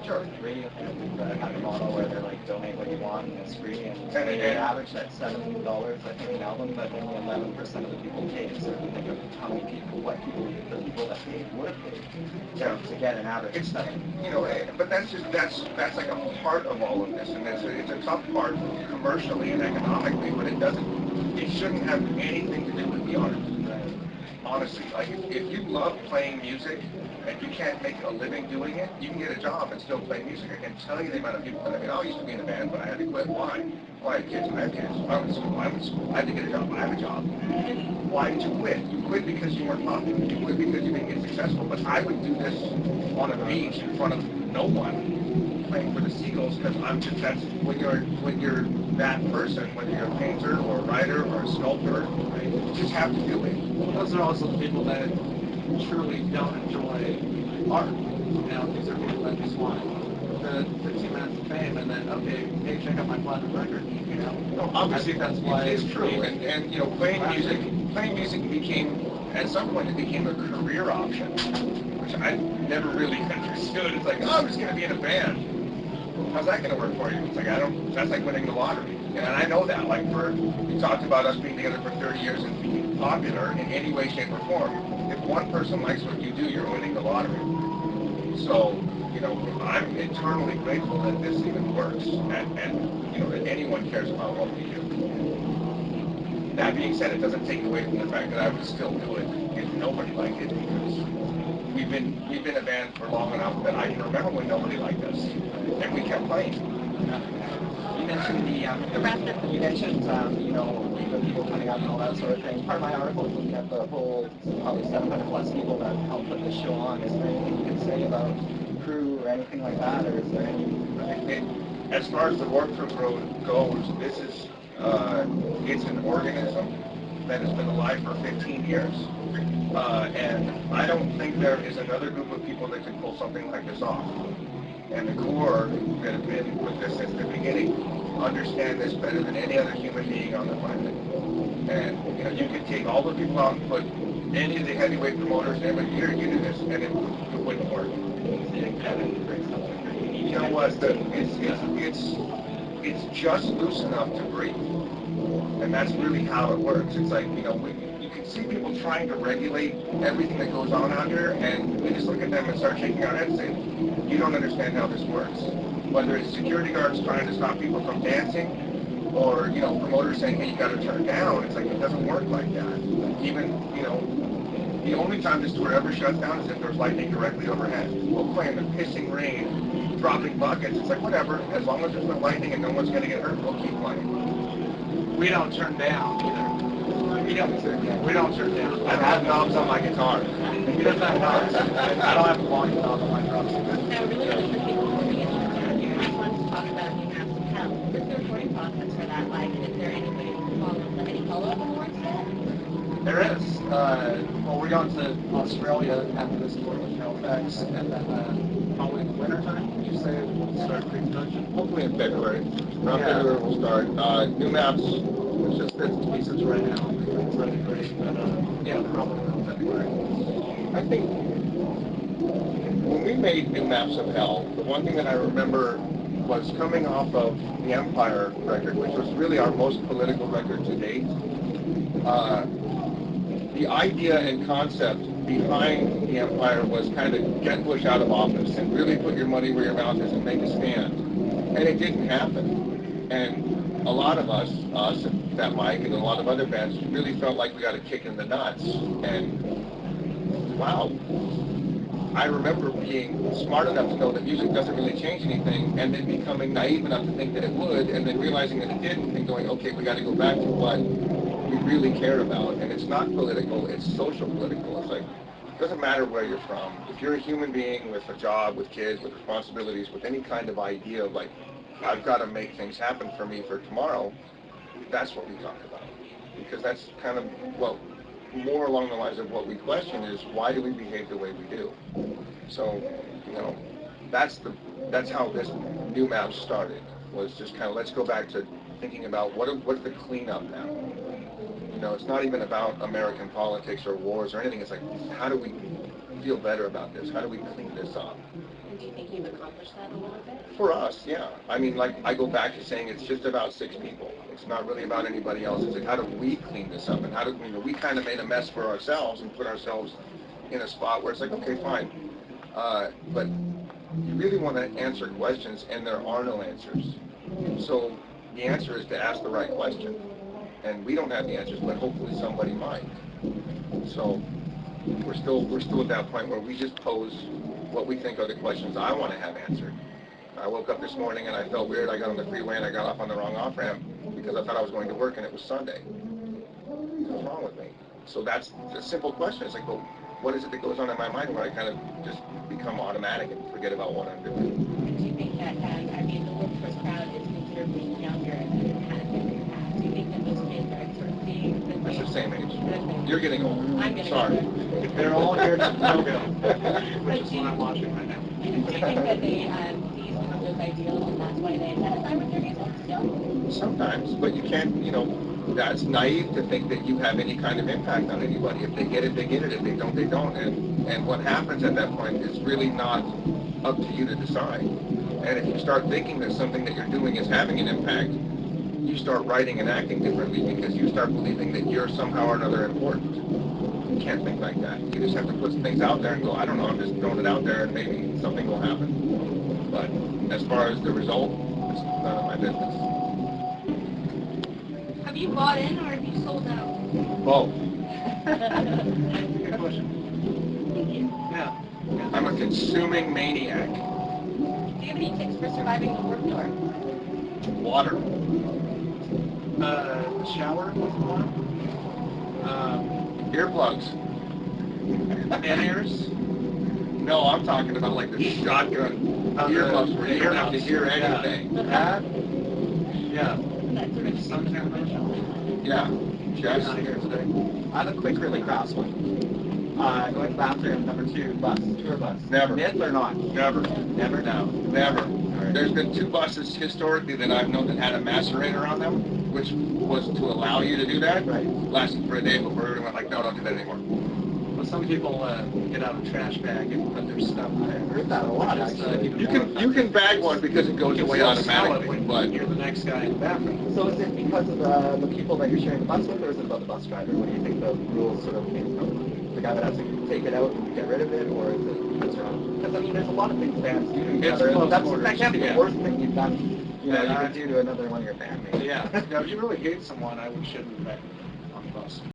Sure. radio stations that have a model where they're like donate what you want and it's free, and they average at $7, I think, an album, but only 11% of the people paid. So if you think of how many people, the people that paid would have paid Yeah. to get an average It's, seven. but that's like a part of all of this, and it's a tough part commercially and economically, but it shouldn't have anything to do with the artist. Honestly, like if you love playing music and you can't make a living doing it, you can get a job and still play music. I can tell you the amount of people that I used to be in a band, but I had to quit. Why? Well, I had kids. I have kids. I went to school. I went to school. I had to get a job. I have a job. Why did you quit? You quit because you weren't popular. You quit because you didn't get successful. But I would do this on a beach in front of no one, playing for the Seagulls, because that's when you're that person, whether you're a painter or a writer or a sculptor, right? You just have to do it. Those are also the people that truly don't enjoy art. These are people that just want the 15 minutes of fame and then, okay, hey, check out my platinum record. No, obviously I think that's why it's true, and playing music became, at some point it became a career option, which I never really understood. It's like, oh, I'm just gonna be in a band. How's that gonna work for you? It's like that's like winning the lottery, and I know that. Like we talked about us being together for 30 years and being popular in any way, shape, or form. If one person likes what you do, you're winning the lottery. So, I'm eternally grateful that this even works, and that anyone cares about what we do. That being said, it doesn't take away from the fact that I would still do it if nobody liked it, because we've been a band for long enough that I can remember when nobody liked us, and we kept playing. You mentioned you mentioned, the people coming out and all that sort of thing. Part of my article is looking at the whole probably 700 plus people that helped put this show on. Is there anything you can say about crew or anything like that, or is there any? As far as the Warped Tour road goes, this is it's an organism that has been alive for 15 years. And I don't think there is another group of people that can pull something like this off. And the core that have been with this since the beginning understand this better than any other human being on the planet. And you could take all the people out and put any of the heavyweight promoters and everybody, here, you do this, and it wouldn't work. You know what? It's just loose enough to breathe, and that's really how it works. It's like you can see people trying to regulate everything that goes on out here, and we just look at them and start shaking our heads, saying, "You don't understand how this works." Whether it's security guards trying to stop people from dancing, or promoters saying, "Hey, you got to turn down." It's like it doesn't work like that. Even the only time this tour ever shuts down is if there's lightning directly overhead. We'll play in the pissing rain, dropping buckets. It's like, whatever. As long as there's no lightning and no one's going to get hurt, we'll keep playing. We don't turn down either. We don't turn down. I have knobs on my guitar. He doesn't have knobs. I don't have a volume knob on my drums. Now, really quickly, before we get started here, I wanted to talk about New Maps of Hell. What's the recording process for that like, and is there any follow-up awards yet? There is. Well, we're going to Australia after this tour with Halifax, and then probably in the winter time, would you say we'll start pre-production? Hopefully in February. Around Yeah. February we'll start. New Maps. It's just bits and pieces right now. It's really great, but yeah, probably around February. I think when we made New Maps of Hell, the one thing that I remember was coming off of the Empire record, which was really our most political record to date. The idea and concept behind the Empire was kind of get Bush out of office and really put your money where your mouth is and make a stand. And it didn't happen. And a lot of us, and Fat Mike and a lot of other bands, really felt like we got a kick in the nuts. And wow, I remember being smart enough to know that music doesn't really change anything, and then becoming naive enough to think that it would, and then realizing that it didn't, and going, okay, we got to go back to what we really care about. And it's not political, it's social political. It's like, it doesn't matter where you're from. If you're a human being with a job, with kids, with responsibilities, with any kind of idea of like, I've got to make things happen for me for tomorrow, that's what we talk about. Because that's kind of, well, more along the lines of what we question is, why do we behave the way we do? So, that's how this New Map started, was just kind of, let's go back to thinking about what's the cleanup now? It's not even about American politics or wars or anything. It's like, how do we feel better about this? How do we clean this up? And do you think you've accomplished that a little bit? For us, yeah. I mean, like, I go back to saying it's just about 6 people. It's not really about anybody else. It's like, how do we clean this up? And how do we kind of made a mess for ourselves and put ourselves in a spot where it's like, okay, fine. But you really want to answer questions, and there are no answers. So the answer is to ask the right question. And we don't have the answers, but hopefully somebody might. So we're still at that point where we just pose what we think are the questions I want to have answered. I woke up this morning and I felt weird. I got on the freeway and I got off on the wrong off-ramp because I thought I was going to work and it was Sunday. What's wrong with me? So that's a simple question. It's like, well, what is it that goes on in my mind where I kind of just become automatic and forget about what I'm doing? And do you think that, I mean, the workforce crowd is considerably younger than it has been in the past. Do you think that those kids are sort of seeing the It's the same age. Okay. You're getting older. I'm getting Sorry. older. They're all here to go, which is what I'm watching right now. Do you think that they see some of those ideals and that's why they identify with their results still? Sometimes, but you can't, that's naive to think that you have any kind of impact on anybody. If they get it, they get it. If they don't, they don't. And what happens at that point is really not up to you to decide. And if you start thinking that something that you're doing is having an impact, you start writing and acting differently because you start believing that you're somehow or another important. You can't think like that. You just have to put things out there and go, I don't know, I'm just throwing it out there and maybe something will happen. But as far as the result, it's none of my business. Have you bought in or have you sold out? Both. Good question. Thank you. Yeah. I'm a consuming maniac. Do you have any tips for surviving the warped tour? Water. The shower was one. Earplugs. In-ears. No, I'm talking about like the shotgun Oh, the earplugs where you don't have to earmuffs. hear Yeah. anything. That. Yeah. That sort of Suntan lotion. Yeah. She's Yes. not here today. I have a quick, really crass one. Going to the bathroom, number 2, tour bus. Never. Myth or not? Never. Never now. Never. There's been 2 buses historically that I've known that had a macerator on them, which was to allow you to do that. Right. Lasted for a day before everyone went like, no, don't do that anymore. Well, some people get out a trash bag and put their stuff there. I've heard that a lot, actually. You can bag one because it goes away automatically, when but you're the next guy in the bathroom. So is it because of the people that you're sharing the bus with, or is it about the bus driver? What do you think the rules sort of came from? The guy that has to take it out and get rid of it, or is it because I mean, there's a lot of things fans do to each It's other. close That quarters, can't be yeah. the worst thing you've done. You Yeah, could do to another one of your bandmates. Yeah. Now, if you really hate someone, I shouldn't bet on the bus.